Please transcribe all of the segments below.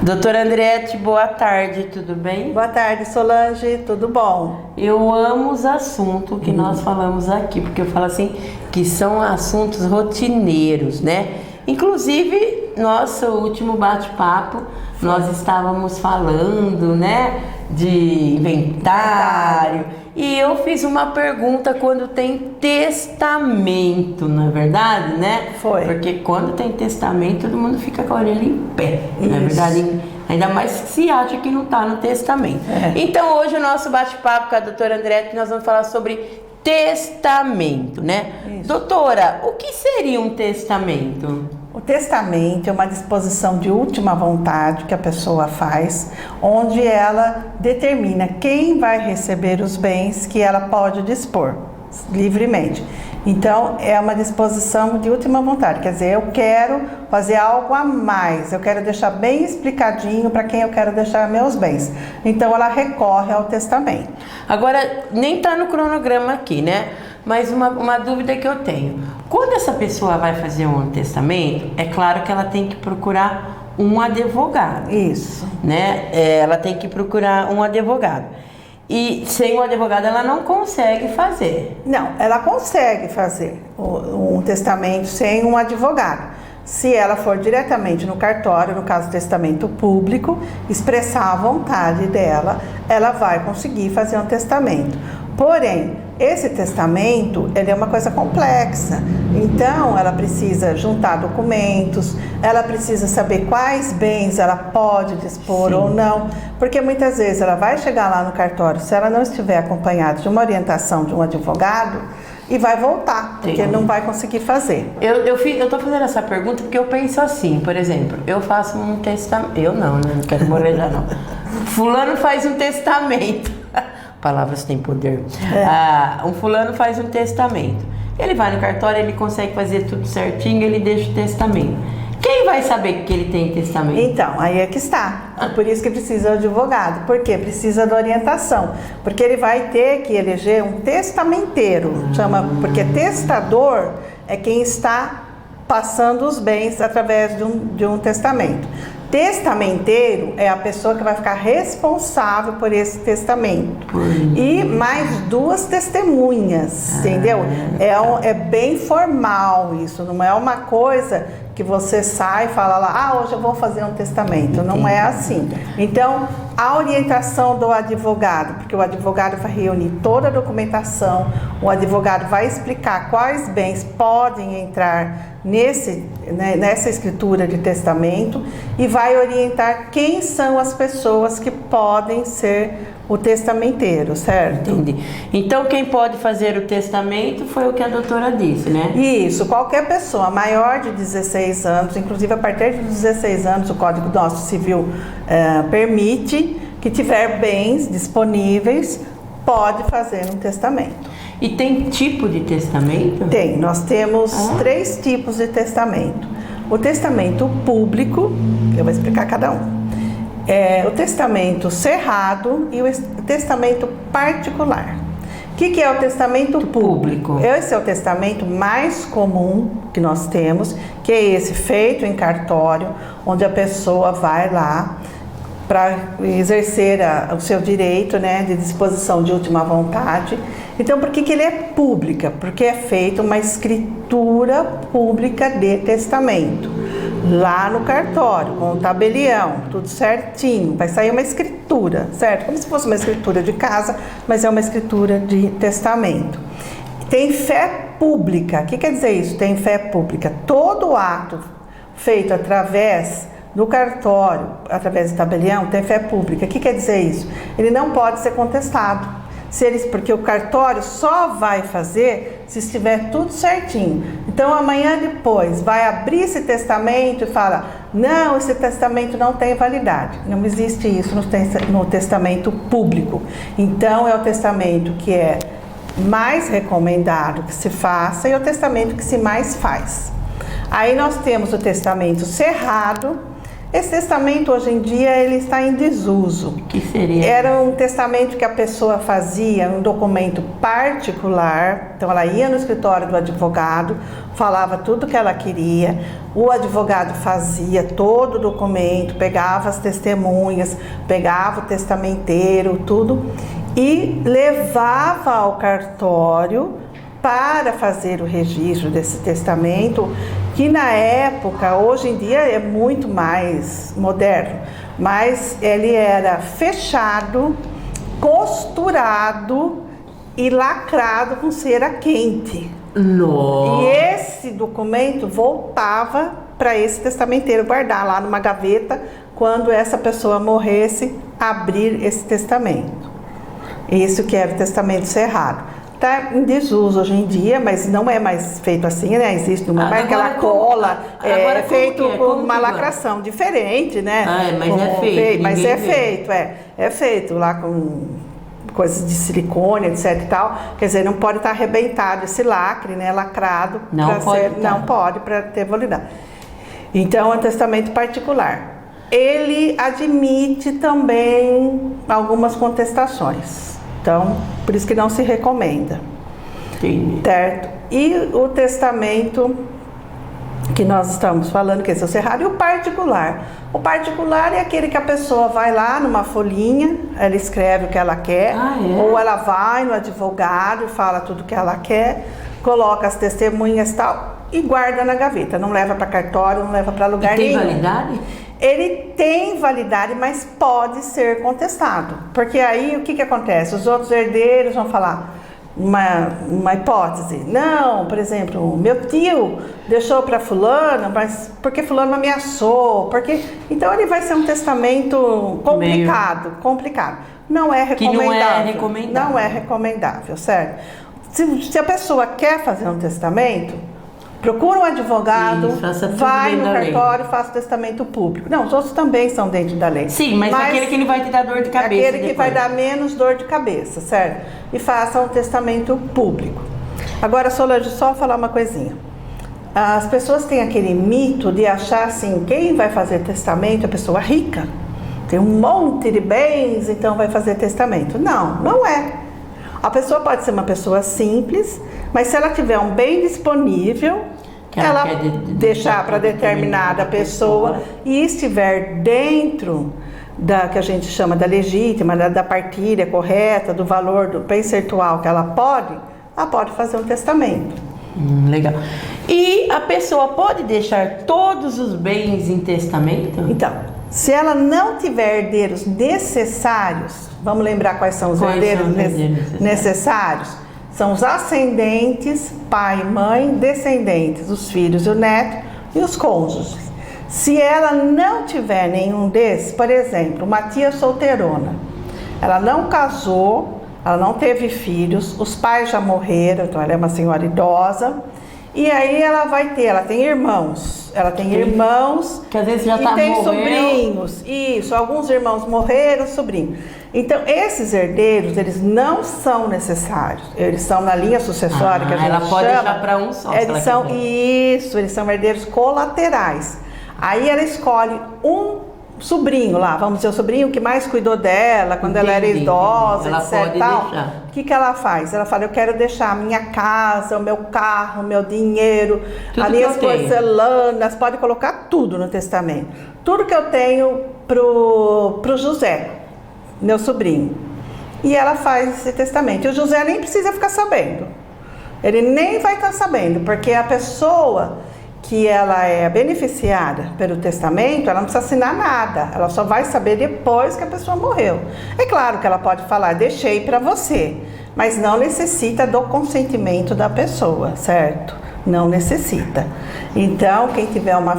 Doutora Andriete, boa tarde, tudo bem? Boa tarde, Solange, tudo bom? Eu amo os assuntos que nós falamos aqui, porque eu falo assim, que são assuntos rotineiros, né? Inclusive, nosso último bate-papo, nós estávamos falando, né, de inventário, e eu fiz uma pergunta quando tem testamento, não é verdade, né? Foi. Porque quando tem testamento, todo mundo fica com a orelha em pé, não é verdade? Ainda mais se acha que não está no testamento. Então, hoje o nosso bate-papo com a doutora Andriete, nós vamos falar sobre testamento, né? Isso. Doutora, o que seria um testamento? O testamento é uma disposição de última vontade que a pessoa faz, onde ela determina quem vai receber os bens que ela pode dispor livremente. Então, é uma disposição de última vontade, quer dizer, eu quero fazer algo a mais, eu quero deixar bem explicadinho para quem eu quero deixar meus bens. Então, ela recorre ao testamento. Agora, nem está no cronograma aqui, né? Mas uma dúvida que eu tenho. Quando essa pessoa vai fazer um testamento, é claro que ela tem que procurar um advogado. Isso. Né? Ela tem que procurar um advogado. E sem o advogado ela não consegue fazer. Não, ela consegue fazer um testamento sem um advogado. Se ela for diretamente no cartório, no caso do testamento público, expressar a vontade dela, ela vai conseguir fazer um testamento. Porém, esse testamento, ele é uma coisa complexa. Então, ela precisa juntar documentos, ela precisa saber quais bens ela pode dispor ou não, porque muitas vezes ela vai chegar lá no cartório, se ela não estiver acompanhada de uma orientação de um advogado, e vai voltar, porque não vai conseguir fazer. Eu tô fazendo essa pergunta porque eu penso assim, por exemplo, eu faço um testamento, eu não, né? Não quero morrer já não. Fulano faz um testamento. Palavras têm poder. Um fulano faz um testamento. Ele vai no cartório, ele consegue fazer tudo certinho, ele deixa o testamento. Quem vai saber que ele tem testamento? Então, aí é que está. Por isso que precisa do advogado. Por quê? Precisa da orientação. Porque ele vai ter que eleger um testamenteiro. Porque testador é quem está passando os bens através de um testamento. Testamenteiro é a pessoa que vai ficar responsável por esse testamento. E mais duas testemunhas, entendeu? É bem formal isso, não é uma coisa que você sai e fala lá, hoje eu vou fazer um testamento. Não é assim. Então, a orientação do advogado, porque o advogado vai reunir toda a documentação, o advogado vai explicar quais bens podem entrar nessa escritura de testamento e vai orientar quem são as pessoas que podem ser o testamenteiro, certo? Entendi. Então, quem pode fazer o testamento foi o que a doutora disse, né? Isso, qualquer pessoa maior de 16 anos, inclusive a partir de 16 anos, o Código nosso Civil permite que tiver bens disponíveis, pode fazer um testamento. E tem tipo de testamento? Tem, nós temos 3 tipos de testamento. O testamento público, que eu vou explicar cada um. O testamento cerrado e o testamento particular. O que é o testamento público? Esse é o testamento mais comum que nós temos, que é esse feito em cartório, onde a pessoa vai lá para exercer o seu direito, né, de disposição de última vontade. Então, por que ele é pública? Porque é feita uma escritura pública de testamento. Lá no cartório, com o tabelião, tudo certinho, vai sair uma escritura, certo? Como se fosse uma escritura de casa, mas é uma escritura de testamento. Tem fé pública. O que quer dizer isso? Tem fé pública. Todo ato feito através do cartório, através do tabelião, tem fé pública. O que quer dizer isso? Ele não pode ser contestado. Porque o cartório só vai fazer se estiver tudo certinho. Então, amanhã depois, vai abrir esse testamento e fala, não, esse testamento não tem validade. Não existe isso no testamento público. Então, é o testamento que é mais recomendado que se faça e é o testamento que se mais faz. Aí nós temos o testamento cerrado. Esse testamento, hoje em dia, ele está em desuso. O que seria? Era um testamento que a pessoa fazia, um documento particular. Então, ela ia no escritório do advogado, falava tudo que ela queria. O advogado fazia todo o documento, pegava as testemunhas, pegava o testamenteiro, tudo, e levava ao cartório para fazer o registro desse testamento, que na época, hoje em dia é muito mais moderno, mas ele era fechado, costurado e lacrado com cera quente. Nossa. E esse documento voltava para esse testamenteiro guardar lá numa gaveta, quando essa pessoa morresse, abrir esse testamento. Isso que era o testamento cerrado. Está em desuso hoje em dia, mas não é mais feito assim, né? Existe uma marca, aquela cola, é feito com uma lacração diferente, né? Mas é feito. Mas é feito, é feito lá com coisas de silicone, etc e tal. Quer dizer, não pode estar arrebentado esse lacre, né? Lacrado. Não pode. Não pode, para ter validade. Então, é um testamento particular. Ele admite também algumas contestações. Então, por isso que não se recomenda. Sim. Certo? E o testamento que nós estamos falando, que é o cerrado, e o particular. O particular é aquele que a pessoa vai lá numa folhinha, ela escreve o que ela quer, ou ela vai no advogado e fala tudo o que ela quer, coloca as testemunhas e tal, e guarda na gaveta. Não leva para cartório, não leva para lugar nenhum. Tem validade? Ele tem validade, mas pode ser contestado. Porque aí o que acontece? Os outros herdeiros vão falar uma hipótese. Não, por exemplo, meu tio deixou para fulano, mas porque fulano ameaçou. Então ele vai ser um testamento complicado. Não é recomendável. Que não é recomendável. Não é recomendável, certo? Se a pessoa quer fazer um testamento, procura um advogado, vai no cartório e faça o testamento público. Não, os outros também são dentro da lei. Sim, mas aquele que não vai te dar dor de cabeça. Aquele que vai dar menos dor de cabeça, certo? E faça um testamento público. Agora, Solange, só falar uma coisinha. As pessoas têm aquele mito de achar assim, quem vai fazer testamento é a pessoa rica. Tem um monte de bens, então vai fazer testamento. Não, não é. A pessoa pode ser uma pessoa simples, mas se ela tiver um bem disponível, ela deixar para determinada pessoa e estiver dentro da que a gente chama da legítima, da partilha correta, do valor do percentual que ela pode fazer um testamento. Legal. E a pessoa pode deixar todos os bens em testamento? Então, se ela não tiver herdeiros necessários, vamos lembrar quais são os herdeiros necessários? São os ascendentes, pai, mãe, descendentes, os filhos e o neto e os cônjuges. Se ela não tiver nenhum desses, por exemplo, uma tia solteirona, ela não casou, ela não teve filhos, os pais já morreram, então ela é uma senhora idosa, e aí ela tem irmãos, que às vezes já e tem sobrinhos, isso, alguns irmãos morreram, sobrinhos. Então, esses herdeiros, eles não são necessários, eles são na linha sucessória que a gente chama. Ela pode deixar para um só. Eles são herdeiros colaterais. Aí ela escolhe um sobrinho lá, vamos dizer, o sobrinho que mais cuidou dela quando ela era idosa, ela etc. Pode deixar. O que ela faz? Ela fala, eu quero deixar a minha casa, o meu carro, o meu dinheiro, as minhas porcelanas, pode colocar tudo no testamento. Tudo que eu tenho pro José, meu sobrinho. E ela faz esse testamento. E o José nem precisa ficar sabendo. Ele nem vai estar sabendo, porque a pessoa que ela é beneficiada pelo testamento, ela não precisa assinar nada, ela só vai saber depois que a pessoa morreu. É claro que ela pode falar, deixei para você, mas não necessita do consentimento da pessoa, certo? Não necessita. Então, quem tiver uma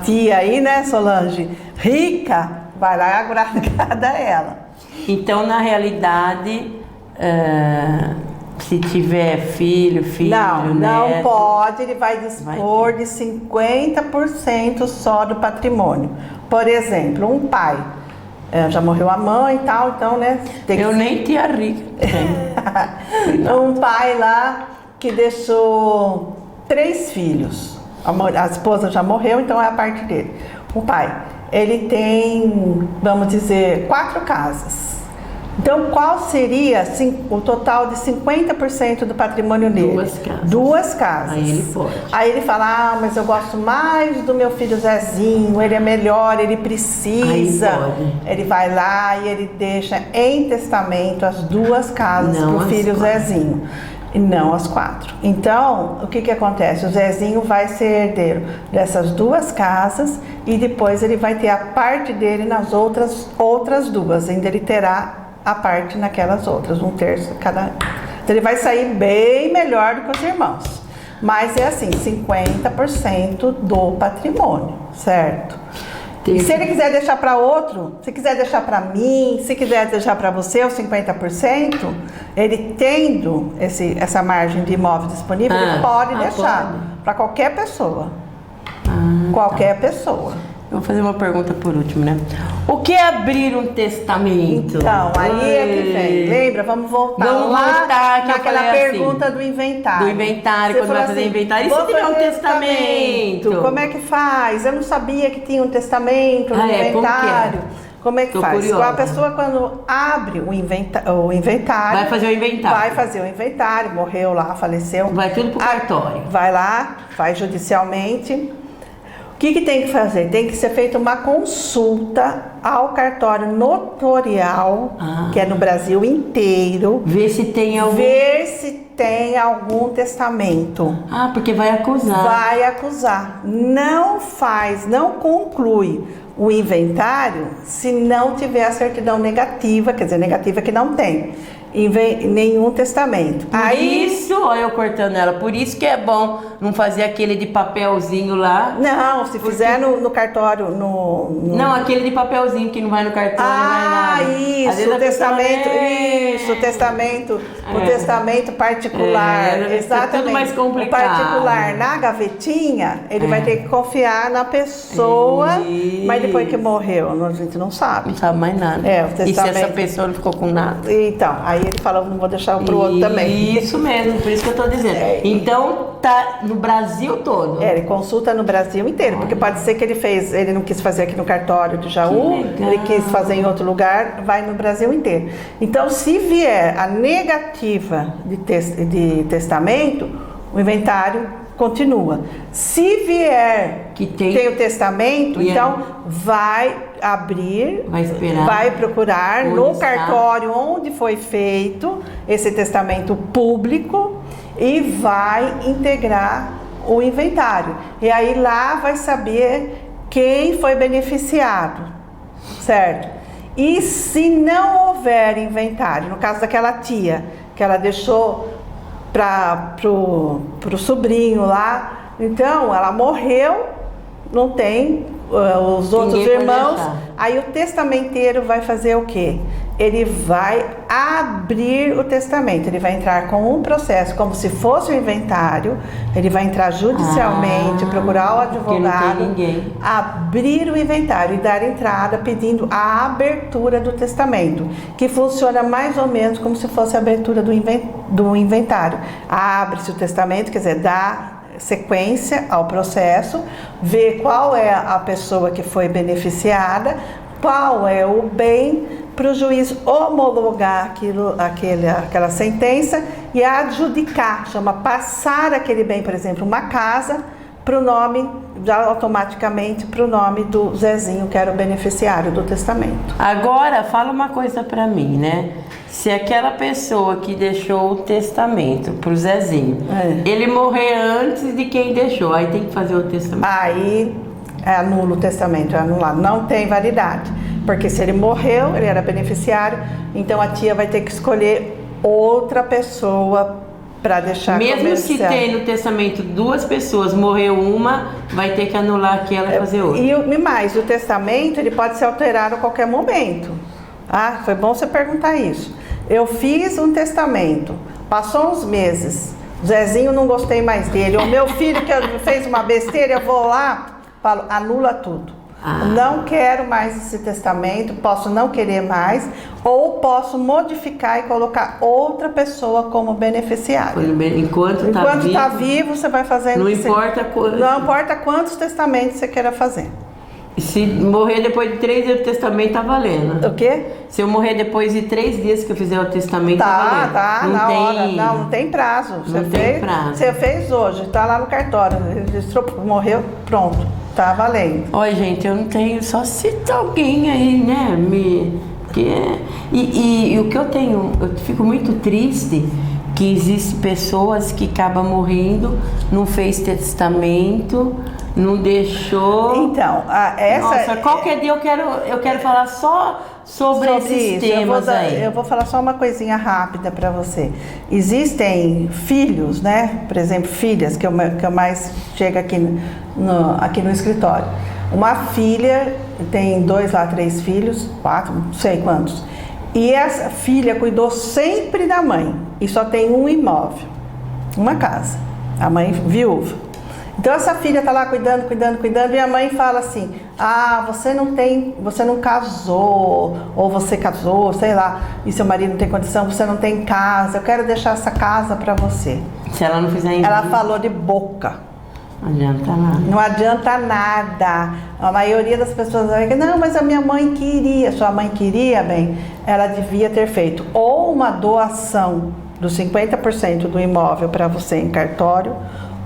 tia aí, né, Solange, rica, vai lá agradar ela. Então, na realidade, se tiver filho, neto... Não pode, ele vai dispor de 50% só do patrimônio. Por exemplo, um pai, já morreu a mãe e tal, então, né? Nem tia rica. Um pai lá que deixou 3 filhos. A esposa já morreu, então é a parte dele. O pai. ele tem, vamos dizer, 4 casas. Então, qual seria o total de 50% do patrimônio dele? 2 casas. 2 casas. Aí ele pode. Aí ele fala, mas eu gosto mais do meu filho Zezinho, ele é melhor, ele precisa. Aí pode. Ele vai lá e ele deixa em testamento as 2 casas para o filho 4. Zezinho. E não as 4. Então, o que acontece? O Zezinho vai ser herdeiro dessas 2 casas e depois ele vai ter a parte dele nas outras 2. Ainda ele terá a parte naquelas outras, 1/3 cada. Então ele vai sair bem melhor do que os irmãos. Mas é assim, 50% do patrimônio, certo? E se ele quiser deixar para outro, se quiser deixar para mim, se quiser deixar para você os 50%, ele tendo essa margem de imóvel disponível, ele pode deixar para qualquer pessoa. Qualquer pessoa. Eu vou fazer uma pergunta por último, né? O que é abrir um testamento? Então, aí é que vem. Lembra? Vamos voltar lá que naquela eu falei pergunta assim, do inventário. do inventário, Você quando vai falou fazer assim, inventário. E se tiver um testamento? Como é que faz? Eu não sabia que tinha um testamento no inventário. inventário. Como é que Tô faz? curiosa. A pessoa, quando abre o inventário... Vai fazer o inventário. Vai fazer o inventário. Morreu lá, faleceu. Vai tudo pro cartório. Vai lá, faz judicialmente. O que tem que fazer? Tem que ser feita uma consulta ao cartório notorial, que é no Brasil inteiro. Ver se tem algum testamento. Porque vai acusar. Vai acusar. Não conclui o inventário se não tiver a certidão negativa, quer dizer, negativa que não tem nenhum testamento. Por isso, olha eu cortando ela, por isso que é bom não fazer aquele de papelzinho lá. Não, se fizer no cartório, Não, aquele de papelzinho que não vai no cartório, não vai nada. Isso, o testamento, o testamento particular, exatamente. Tudo mais complicado. O particular na gavetinha, ele vai ter que confiar na pessoa, mas depois que morreu, a gente não sabe. Não sabe mais nada. O testamento. E se essa pessoa não ficou com nada? Então, aí ele falou, não vou deixar pro outro também. Isso mesmo, por isso que eu tô dizendo. Então, tá no Brasil todo. Ele consulta no Brasil inteiro, porque pode ser que ele não quis fazer aqui no cartório de Jaú, ele quis fazer em outro lugar, vai no Brasil inteiro. Então, se vier a negativa de testamento, o inventário continua. Se vier que tem o testamento, então vai abrir, vai esperar, vai procurar no cartório onde foi feito esse testamento público e vai integrar o inventário. E aí lá vai saber quem foi beneficiado, certo? E se não houver inventário, no caso daquela tia que ela deixou pro sobrinho lá, então ela morreu, não tem os outros irmãos, aí o testamenteiro vai fazer o quê? Ele vai abrir o testamento, ele vai entrar com um processo, como se fosse um inventário, ele vai entrar judicialmente, procurar o advogado, abrir o inventário e dar entrada pedindo a abertura do testamento, que funciona mais ou menos como se fosse a abertura do inventário. Abre-se o testamento, quer dizer, dá sequência ao processo, vê qual é a pessoa que foi beneficiada, qual é o bem, para o juiz homologar aquela sentença e adjudicar, chama passar aquele bem, por exemplo, uma casa, para o nome, já automaticamente para o nome do Zezinho, que era o beneficiário do testamento. Agora, fala uma coisa para mim, né? Se aquela pessoa que deixou o testamento pro Zezinho, ele morrer antes de quem deixou, aí tem que fazer o testamento. Aí anula o testamento, é anulado, não tem validade. Porque se ele morreu, ele era beneficiário, então a tia vai ter que escolher outra pessoa para deixar como mesmo se tem no testamento 2 pessoas, morreu uma, vai ter que anular aquela e fazer outra. E mais, o testamento ele pode ser alterado a qualquer momento. Foi bom você perguntar isso. Eu fiz um testamento, passou uns meses, o Zezinho não gostei mais dele, o meu filho que fez uma besteira, eu vou lá, falo, anula tudo. Não quero mais esse testamento, posso não querer mais, ou posso modificar e colocar outra pessoa como beneficiário. Enquanto está vivo, você vai fazendo. Não importa quantos. Não importa quantos testamentos você queira fazer. Se morrer depois de 3 dias do testamento, tá valendo. O quê? Se eu morrer depois de 3 dias que eu fizer o testamento, Tá, valendo. tá, Não na tem... hora. Não tem prazo. Não tem prazo. Você fez hoje, tá lá no cartório. Registrou, morreu, pronto. Tá valendo. Olha, gente, eu não tenho... Só se alguém aí, né, E o que eu tenho... Eu fico muito triste que existem pessoas que acabam morrendo, não fez testamento, não deixou... Então, Nossa, qualquer dia eu quero falar só sobre esses temas aí. Eu vou falar só uma coisinha rápida para você. Existem filhos, né? Por exemplo, filhas, que eu mais chego aqui no escritório. Uma filha tem 2 lá, 3 filhos, 4, não sei quantos. E essa filha cuidou sempre da mãe e só tem um imóvel, uma casa. A mãe viúva. Então essa filha tá lá cuidando e a mãe fala assim: ah, você não casou, ou você casou, sei lá, e seu marido não tem condição, você não tem casa, eu quero deixar essa casa para você. Se ela não fizer isso. Ela falou de boca. Não adianta nada. Não adianta nada. A maioria das pessoas vai dizer: não, mas a minha mãe queria. Sua mãe queria, bem, ela devia ter feito ou uma doação dos 50% do imóvel para você em cartório,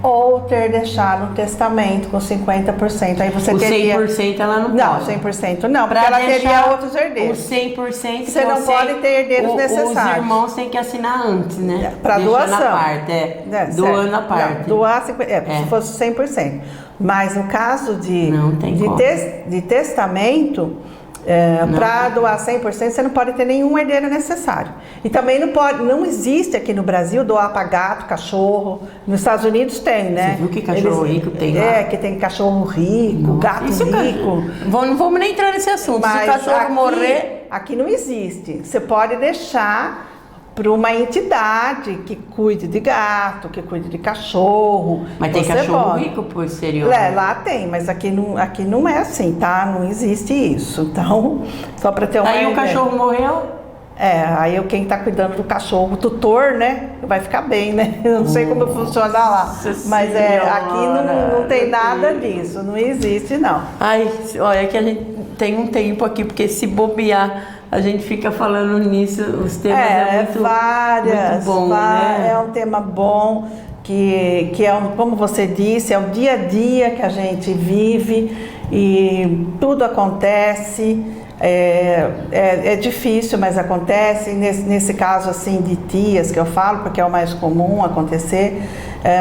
ou ter deixado no testamento com 50%. Aí você teria... O 100% ela não pode. Não, 100% não, porque ela teria outros herdeiros. O 100% você não pode ter herdeiros necessários. Os irmãos têm que assinar antes, né? Para doação. Deixando a parte, doando a parte. Não, doar 50%, se fosse 100%. Mas no caso de testamento... para doar 100%, você não pode ter nenhum herdeiro necessário. E também não existe aqui no Brasil doar para gato, cachorro. Nos Estados Unidos tem, né? Você viu que cachorro rico tem lá? É, que tem cachorro rico, gato rico. Não vamos nem entrar nesse assunto. Mas se o cachorro morrer... Aqui não existe. Você pode deixar para uma entidade que cuide de gato, que cuide de cachorro. Mas tem cachorro rico pro exterior? Lá tem, mas aqui não é assim, tá? Não existe isso. Então, só para ter uma ideia. Aí o cachorro morreu? Aí quem tá cuidando do cachorro, o tutor, né? Vai ficar bem, né? Eu não sei como funciona lá. Mas aqui não tem nada disso, não existe, não. Ai, olha que a gente tem um tempo aqui, porque se bobear... A gente fica falando nisso, os temas muito bom, né? É um tema bom, que como você disse, é o dia a dia que a gente vive e tudo acontece. É difícil, mas acontece. Nesse caso assim de tias que eu falo, porque é o mais comum acontecer,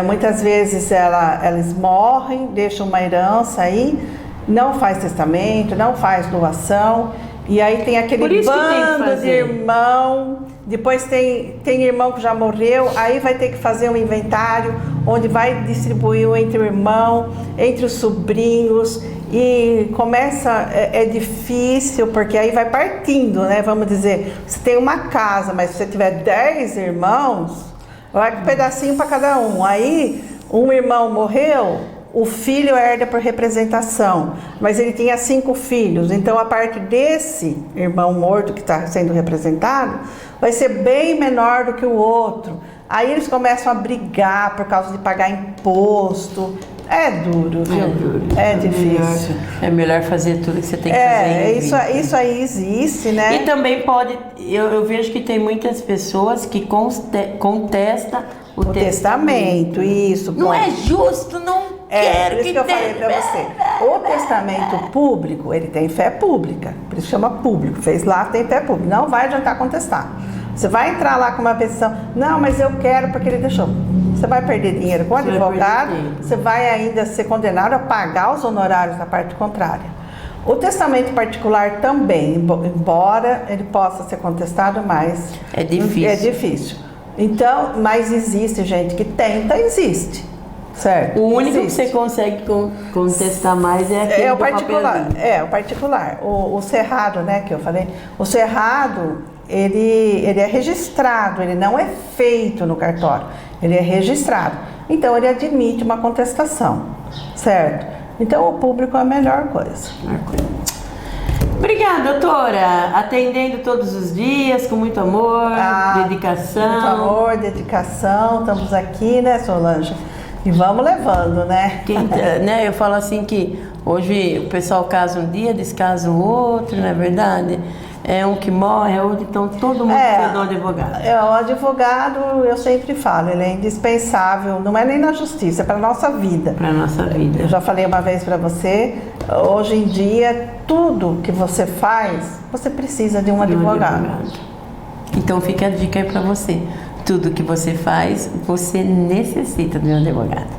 muitas vezes elas morrem, deixam uma herança aí, não faz testamento, não faz doação. E aí tem aquele bando de irmão, depois tem irmão que já morreu, aí vai ter que fazer um inventário, onde vai distribuir entre o irmão, entre os sobrinhos, e começa, é difícil, porque aí vai partindo, né? Vamos dizer, você tem uma casa, mas se você tiver 10 irmãos, vai com um pedacinho para cada um. Aí, um irmão morreu, o filho herda por representação, mas ele tinha 5 filhos, então a parte desse irmão morto que está sendo representado vai ser bem menor do que o outro. Aí eles começam a brigar por causa de pagar imposto. É duro, viu? É difícil. É melhor fazer tudo que você tem que fazer. Isso aí existe, né? E também pode, eu vejo que tem muitas pessoas que contestam o testamento. Isso. Não é justo, não quero por isso que eu falei para você. O testamento público, ele tem fé pública, por isso chama público. Fez lá, tem fé pública. Não vai adiantar contestar. Você vai entrar lá com uma petição, não, mas eu quero porque ele deixou. Você vai perder dinheiro com o advogado, você vai ainda ser condenado a pagar os honorários na parte contrária. O testamento particular também, embora ele possa ser contestado, mas é difícil. Então, mas existe gente que tenta, existe. Certo? O único que você consegue contestar mais é aquele o particular. O particular. O cerrado, né, que eu falei. O cerrado, ele é registrado, ele não é feito no cartório. Ele é registrado. Então, ele admite uma contestação, certo? Então, o público é a melhor coisa. Obrigada, doutora. Atendendo todos os dias, com muito amor, dedicação. Muito amor, dedicação. Estamos aqui, né, Solange? E vamos levando, né? Eu falo assim que Hoje o pessoal casa um dia, descasa o outro, não é verdade? É um que morre, é outro, então todo mundo precisa de um advogado. O advogado, eu sempre falo, ele é indispensável, não é nem na justiça, é para a nossa vida. Para a nossa vida. Eu já falei uma vez para você, hoje em dia, tudo que você faz, você precisa de um advogado. Então fica a dica aí para você. Tudo que você faz, você necessita de um advogado.